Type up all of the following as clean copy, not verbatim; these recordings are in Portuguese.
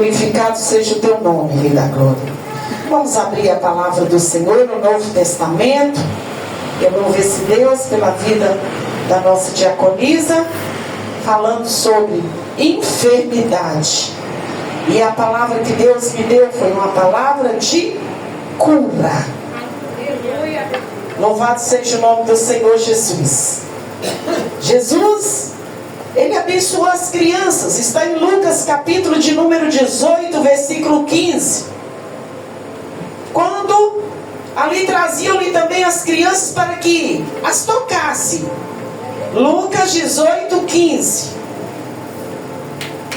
Glorificado seja o teu nome, Rei da Glória. Vamos abrir a palavra do Senhor no Novo Testamento. Eu louvo esse Deus pela vida da nossa diaconisa, falando sobre enfermidade. E a palavra que Deus me deu foi uma palavra de cura. Louvado seja o nome do Senhor Jesus. Jesus, Ele abençoou as crianças. Está em Lucas capítulo de número 18, versículo 15. Quando ali traziam-lhe também as crianças para que as tocasse. Lucas 18, 15.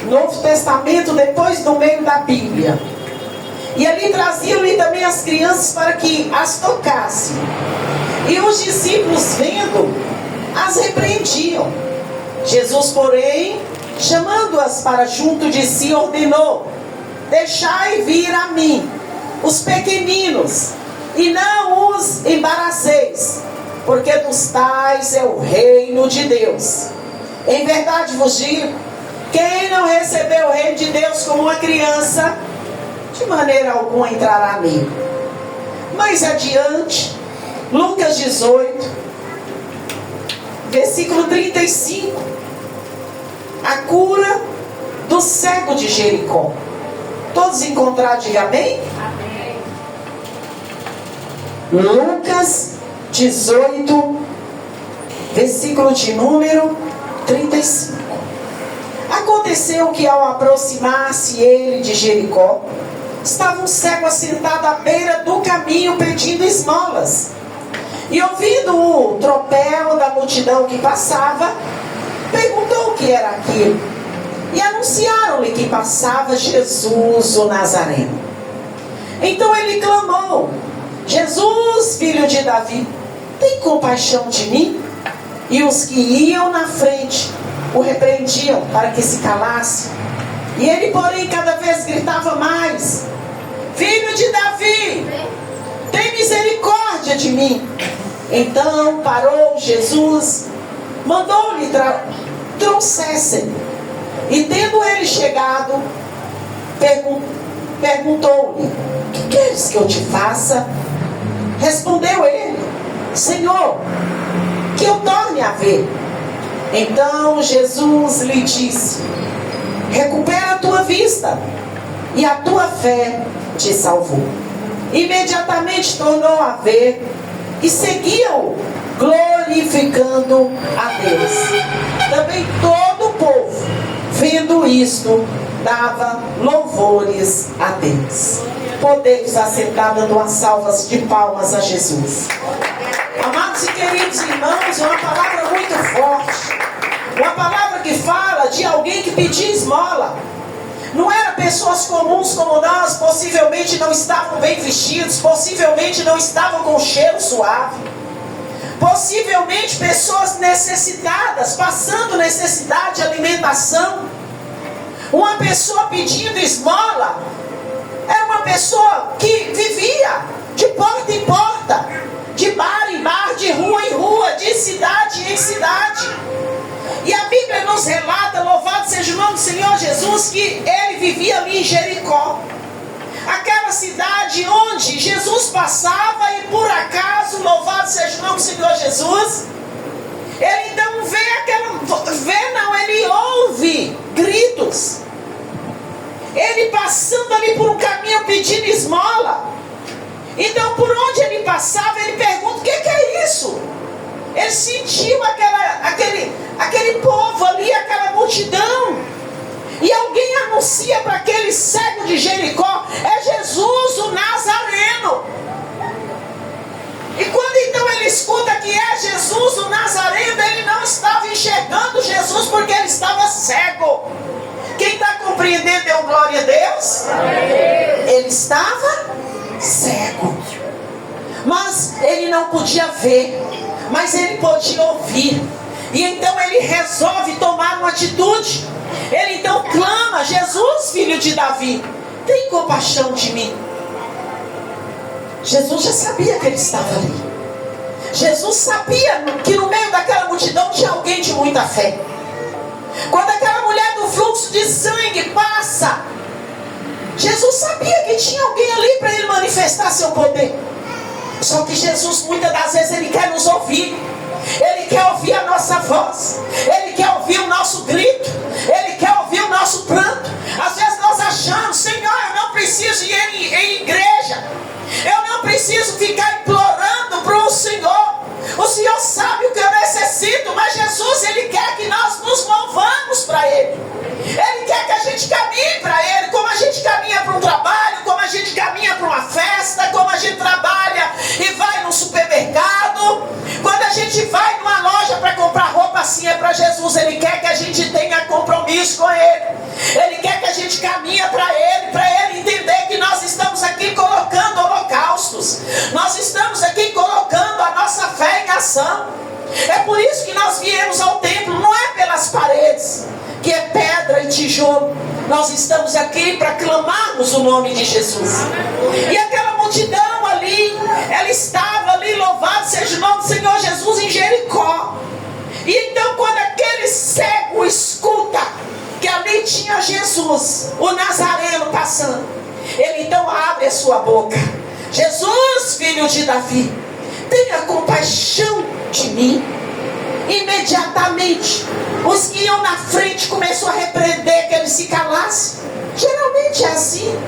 Novo Testamento, depois do meio da Bíblia. E ali traziam-lhe também as crianças para que as tocasse. E os discípulos, vendo, as repreendiam. Jesus, porém, chamando-as para junto de si, ordenou: deixai vir a mim os pequeninos, e não os embaraceis, porque dos tais é o reino de Deus. Em verdade vos digo, quem não recebeu o reino de Deus como uma criança, de maneira alguma entrará nele. Mais adiante, Lucas 18, versículo 35. A cura do cego de Jericó. Todos encontraram, diga amém? Amém. Lucas 18, versículo de número 35. Aconteceu que ao aproximar-se ele de Jericó, estava um cego assentado à beira do caminho pedindo esmolas. E ouvindo o tropel da multidão que passava, perguntou o que era aquilo. E anunciaram-lhe que passava Jesus o Nazareno. Então ele clamou: Jesus, filho de Davi, tem compaixão de mim? E os que iam na frente o repreendiam para que se calasse. E ele, porém, cada vez gritava mais: Filho de Davi, tem misericórdia de mim. Então parou Jesus, mandou-lhe trouxessem. E tendo ele chegado, perguntou-lhe: que queres que eu te faça? Respondeu ele: Senhor, que eu torne a ver. Então Jesus lhe disse: recupera a tua vista, e a tua fé te salvou. Imediatamente tornou a ver e seguiam, glorificando a Deus. Também todo o povo, vendo isto, dava louvores a Deus. Podeis assentar dando umas salvas de palmas a Jesus. Amados e queridos irmãos, é uma palavra muito forte. Uma palavra que fala de alguém que pedia esmola. Não eram pessoas comuns como nós, possivelmente não estavam bem vestidos, possivelmente não estavam com cheiro suave. Possivelmente pessoas necessitadas, passando necessidade de alimentação. Uma pessoa pedindo esmola era uma pessoa que vivia de porta em porta, de bar em bar, de rua em rua, de cidade em cidade. E a Bíblia nos relata, louvado seja o nome do Senhor Jesus, que ele vivia ali em Jericó. Aquela cidade onde Jesus passava e por acaso, louvado seja o nome do Senhor Jesus, ele então ele ouve gritos. Ele passando ali por um caminho pedindo esmola. Então por onde ele passava, ele pergunta: o que é isso? Ele sentiu aquele povo ali, aquela multidão. E alguém anuncia para aquele cego de Jericó: é Jesus o Nazareno. E quando então ele escuta que é Jesus o Nazareno, ele não estava enxergando Jesus porque ele estava cego. Quem está compreendendo, deu glória a Deus? Ele estava cego, mas ele não podia ver, mas ele podia ouvir. E então ele resolve tomar uma atitude. Ele então clama: Jesus, filho de Davi, tem compaixão de mim. Jesus já sabia que ele estava ali. Jesus sabia que no meio daquela multidão tinha alguém de muita fé. Quando aquela mulher do fluxo de sangue passa, que tinha alguém ali para ele manifestar seu poder. Só que Jesus, muitas das vezes, ele quer nos ouvir. Ele quer ouvir a nossa voz. Ele quer ouvir o nosso grito. Ele quer ouvir o nosso pranto. Às vezes nós achamos: Senhor, eu não preciso ir em igreja. Eu não preciso ficar implorando para o Senhor. O Senhor sabe o que eu necessito. Mas Jesus, Ele quer que nós nos movamos para Ele. Ele quer que a gente caminhe para Ele. Como a gente caminha para um trabalho, como a gente caminha para uma festa, como a gente trabalha e vai no supermercado. Quando a gente vai numa loja para comprar roupa, assim é para Jesus. Ele quer que a gente tenha compromisso com Ele. Ele quer que a gente caminhe para Ele entender que nós estamos aqui colocando holocaustos. Nós estamos aqui colocando a nossa fé em ação. É por isso que nós viemos ao templo, não é pelas paredes, que é pedra e tijolo. Nós estamos aqui para clamarmos o nome de Jesus. E aquela multidão ali, ela estava ali, louvado seja o nome do Senhor Jesus, em Jericó. E então quando aquele cego escuta que ali tinha Jesus, o Nazareno, passando, ele então abre a sua boca: Jesus, filho de Davi, tenha compaixão de mim. Imediatamente os que iam na frente começou a repreender que ele se calasse. Geralmente é assim.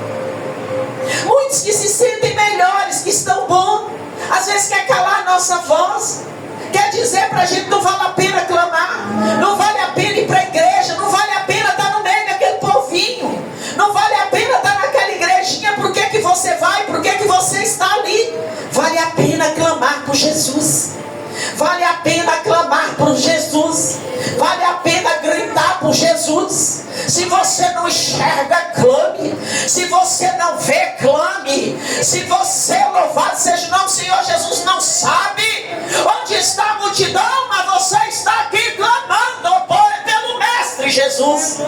Muitos que se sentem melhores, que estão bons, às vezes quer calar a nossa voz, quer dizer pra gente: não vale a pena clamar, não vale a pena ir pra igreja, não vale a pena estar no meio daquele povinho, não vale a pena estar naquela igrejinha. Por que que você vai? Por que que você está ali? Vale a pena clamar por Jesus. Vale a pena clamar por Jesus. Vale a pena gritar por Jesus. Se você não enxerga, clame. Se você não vê, clame. Se você, louvado seja o nome do Senhor Jesus, não sabe onde está a multidão, mas você está aqui clamando pelo Mestre Jesus.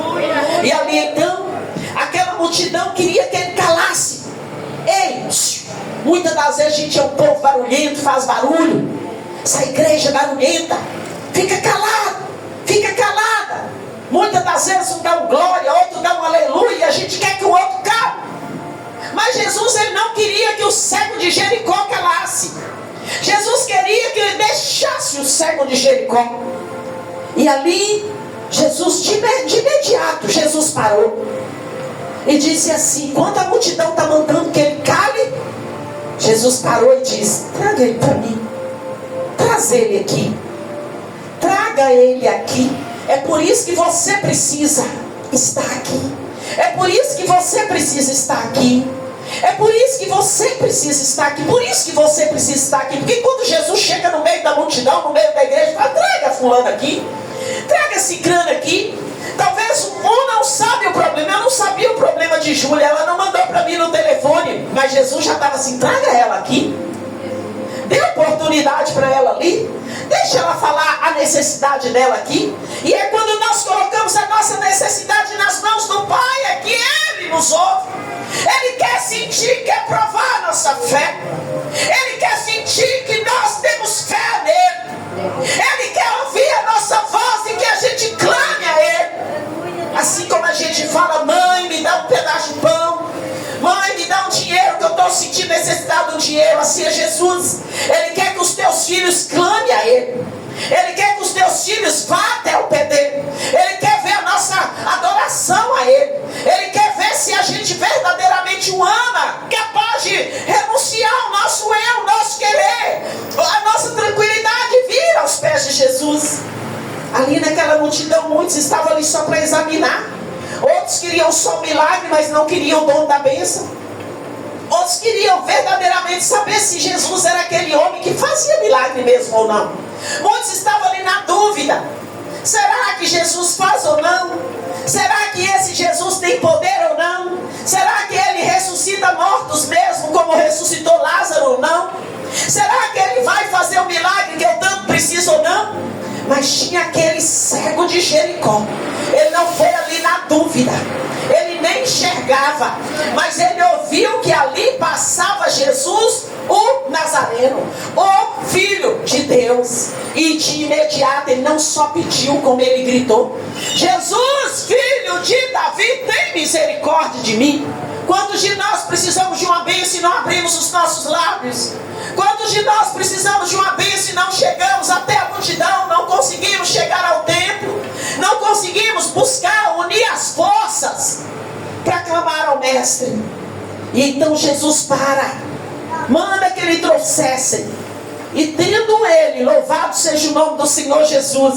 E ali então, aquela multidão queria que ele calasse. Ei, muitas das vezes a gente é um povo barulhento, faz barulho. Essa igreja barulhenta, fica calado, fica calada. Muitas das vezes um dá um glória, outro dá um aleluia, e a gente quer que o outro cale. Mas Jesus, ele não queria que o cego de Jericó calasse. Jesus queria que ele deixasse o cego de Jericó. E ali, Jesus, de imediato, Jesus parou e disse assim: quando a multidão está mandando que ele cale, Jesus parou e disse: traga ele para mim. Traz ele aqui. Traga ele aqui. É por isso que você precisa estar aqui. É por isso que você precisa estar aqui. É por isso que você precisa estar aqui. Por isso que você precisa estar aqui. Porque quando Jesus chega no meio da multidão, no meio da igreja, fala: traga fulano aqui, traga cicrano aqui. Talvez um não sabe o problema. Eu não sabia o problema de Júlia. Ela não mandou para mim no telefone. Mas Jesus já estava assim: traga ela aqui. Dê oportunidade para ela ali. Deixa ela falar a necessidade dela aqui. E é quando nós colocamos a nossa necessidade nas mãos do Pai, é que Ele nos ouve. Ele quer sentir, quer provar a nossa fé. Ele quer sentir que nós temos fé nele. Ele quer ouvir a nossa voz e que a gente clame a Ele. Assim como a gente fala: mãe, me dá um pedaço de pão. Mãe, me dá um dinheiro que eu estou sentindo necessidade do dinheiro. Assim é Jesus. Ele quer que os teus filhos clamem a Ele. Ele quer que os teus filhos vá até o pé dele. Ele quer ver a nossa adoração a Ele. Ele quer ver se a gente verdadeiramente o ama, capaz de renunciar ao nosso eu, nosso querer, a nossa tranquilidade, vir aos pés de Jesus. Ali naquela multidão, muitos estavam ali só para examinar. Outros queriam só um milagre, mas não queriam o dom da bênção. Outros queriam verdadeiramente saber se Jesus era aquele homem que fazia milagre mesmo ou não. Muitos estavam ali na dúvida: será que Jesus faz ou não? Será que esse Jesus tem poder ou não? Será que ele ressuscita mortos mesmo, como ressuscitou Lázaro ou não? Será que ele vai fazer o milagre que eu tanto preciso ou não? Mas tinha aquele cego de Jericó. Ele não foi ali na dúvida. Ele nem enxergava. Mas ele ouviu que ali passava Jesus, o Nazareno, o Filho de Deus. E de imediato ele não só pediu, como ele gritou: Jesus, filho de Davi, tem misericórdia de mim. Quantos de nós precisamos de uma bênção e não abrimos os nossos lábios? Quantos de nós precisamos de uma bênção e não chegamos até a multidão, não conseguimos chegar ao templo, não conseguimos buscar, unir as forças para clamar ao Mestre? E então Jesus manda que ele trouxessem, e tendo ele, louvado seja o nome do Senhor Jesus,